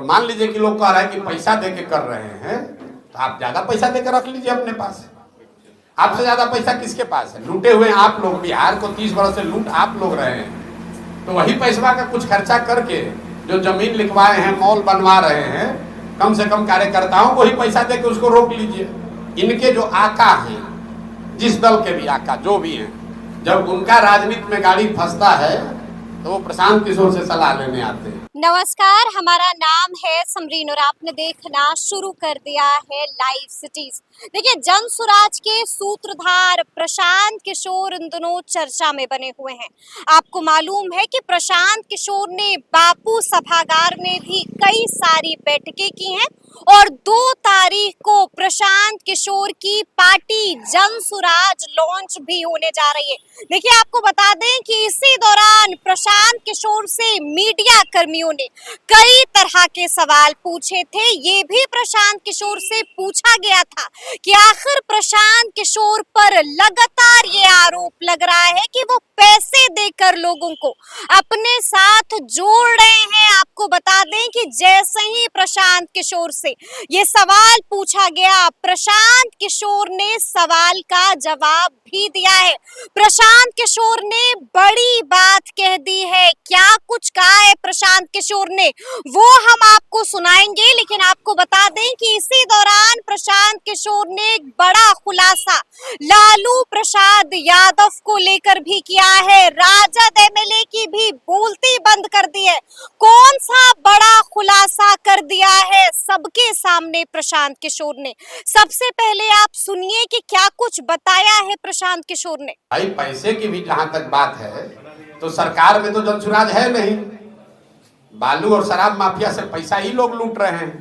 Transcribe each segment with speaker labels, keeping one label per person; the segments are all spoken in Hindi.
Speaker 1: तो मान लीजिए कि लोग कह रहे हैं कि पैसा दे के कर रहे हैं, तो आप ज्यादा पैसा देकर रख लीजिए अपने पास। आपसे ज्यादा पैसा किसके पास है? लूटे हुए आप लोग, बिहार को 30 वर्ष से लूट आप लोग रहे हैं। तो वही पैसा का कुछ खर्चा करके जो जमीन लिखवाए हैं, मॉल बनवा रहे हैं, कम से कम कार्यकर्ताओं को ही पैसा दे के उसको रोक लीजिए। इनके जो आका हैं, जिस दल के भी आका जो भी हैं, जब उनका राजनीति में गाड़ी फंसता है तो वो प्रशांत किशोर से सलाह लेने आते हैं।
Speaker 2: नमस्कार, हमारा नाम है समरीन और आपने देखना शुरू कर दिया है लाइव सिटीज। देखिए, जन सुराज के सूत्रधार प्रशांत किशोर इन दिनों चर्चा में बने हुए हैं। आपको मालूम है कि प्रशांत किशोर ने बापू सभागार में भी कई सारी बैठकें की हैं और 2 तारीख को प्रशांत किशोर की पार्टी जन सुराज लॉन्च भी होने जा रही है। देखिए, आपको बता दें कि इसी दौरान प्रशांत किशोर से मीडिया कर्मियों ने कई तरह के सवाल पूछे थे। ये भी प्रशांत किशोर से पूछा गया था कि आखिर प्रशांत किशोर पर लगातार ये आरोप लग रहा है कि वो पैसे देकर लोगों को अपने साथ जोड़ रहे हैं। आपको बता दें कि जैसे ही प्रशांत किशोर से ये सवाल पूछा गया, प्रशांत किशोर ने सवाल का जवाब भी दिया है। प्रशांत किशोर ने बड़ी बात कह दी है। क्या कुछ कहा है प्रशांत किशोर ने, वो हम आपको सुनाएंगे। लेकिन आपको बता दें कि इसी दौरान प्रशांत किशोर ने एक बड़ा खुलासा लालू प्रसाद यादव को लेकर भी किया है। राजद एमएलए की भी बोलती बंद कर दी है। कौन सा बड़ा खुलासा कर दिया है सबके सामने प्रशांत किशोर ने? सबसे पहले आप सुनिए कि क्या कुछ बताया है प्रशांत किशोर ने।
Speaker 1: भाई, पैसे की भी जहां तक बात है तो सरकार में तो जनसुराज है नहीं। बालू और शराब माफिया से पैसा ही लोग लूट रहे हैं।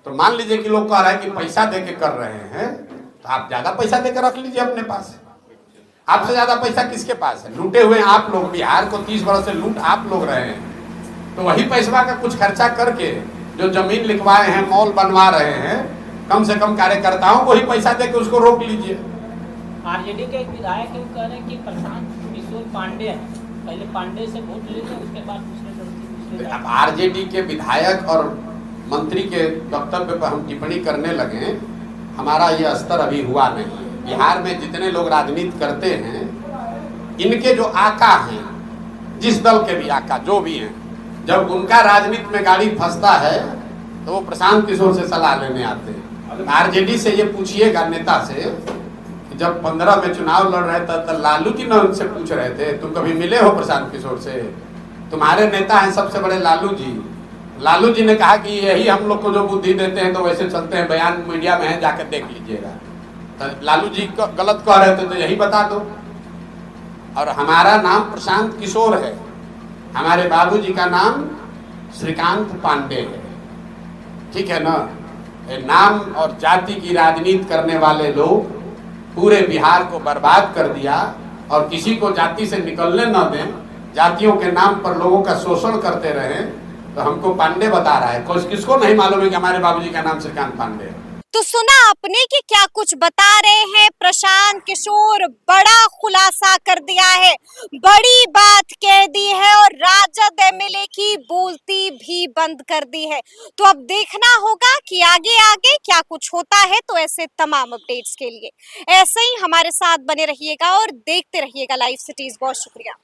Speaker 1: तो मान लीजिए कि लोग कह रहे हैं कि पैसा दे के कर रहे हैं, तो आप ज्यादा पैसा देकर रख लीजिए अपने पास। आपसे ज्यादा पैसा किसके पास है? लूटे हुए आप लोग, बिहार को 30 वर्ष से लूट आप लोग रहे हैं। तो वही पैसा का कुछ खर्चा करके जो जमीन लिखवाए हैं, मॉल बनवा रहे हैं, कम से कम कार्यकर्ताओं को ही पैसा दे के उसको रोक लीजिए।
Speaker 3: आरजेडी के एक विधायक कह रहे हैं कि प्रशांत किशोर पांडे है, पहले पांडे से वोट ले लें, उसके बाद दूसरे।
Speaker 1: अब आरजेडी के विधायक और मंत्री के वक्तव्य पर हम टिप्पणी करने लगे, हमारा ये स्तर अभी हुआ नहीं। बिहार में जितने लोग राजनीति करते हैं, इनके जो आका हैं, जिस दल के भी आका जो भी हैं, जब उनका राजनीति में गाड़ी फंसता है तो वो प्रशांत किशोर से सलाह लेने आते हैं। आरजेडी से ये पूछिएगा, नेता से, कि जब 15 में चुनाव लड़ रहे थे तो लालू जी ने उनसे पूछ रहे थे, तुम कभी मिले हो प्रशांत किशोर से? तुम्हारे नेता हैं सबसे बड़े लालू जी। लालू जी ने कहा कि यही हम लोग को जो बुद्धि देते हैं तो वैसे चलते हैं, बयान मीडिया में है, जाकर देख लीजिएगा। तो लालू जी गलत कह रहे थे तो यही बता दो। और हमारा नाम प्रशांत किशोर है, हमारे बाबूजी का नाम श्रीकांत पांडे है, ठीक है ना? नाम और जाति की राजनीति करने वाले लोग पूरे बिहार को बर्बाद कर दिया और किसी को जाति से निकलने न दें, जातियों के नाम पर लोगों का शोषण करते रहे। तो हमको पांडे बता रहा है, कोई किसको नहीं मालूम है कि हमारे बाबूजी का नाम श्रीकांत पांडे है।
Speaker 2: तो सुना आपने कि क्या कुछ बता रहे हैं प्रशांत किशोर। बड़ा खुलासा कर दिया है, बड़ी बात कह दी है और राजद एमएलए की बोलती भी बंद कर दी है। तो अब देखना होगा कि आगे आगे क्या कुछ होता है। तो ऐसे तमाम अपडेट्स के लिए ऐसे ही हमारे साथ बने रहिएगा और देखते रहिएगा लाइव सिटीज। बहुत शुक्रिया।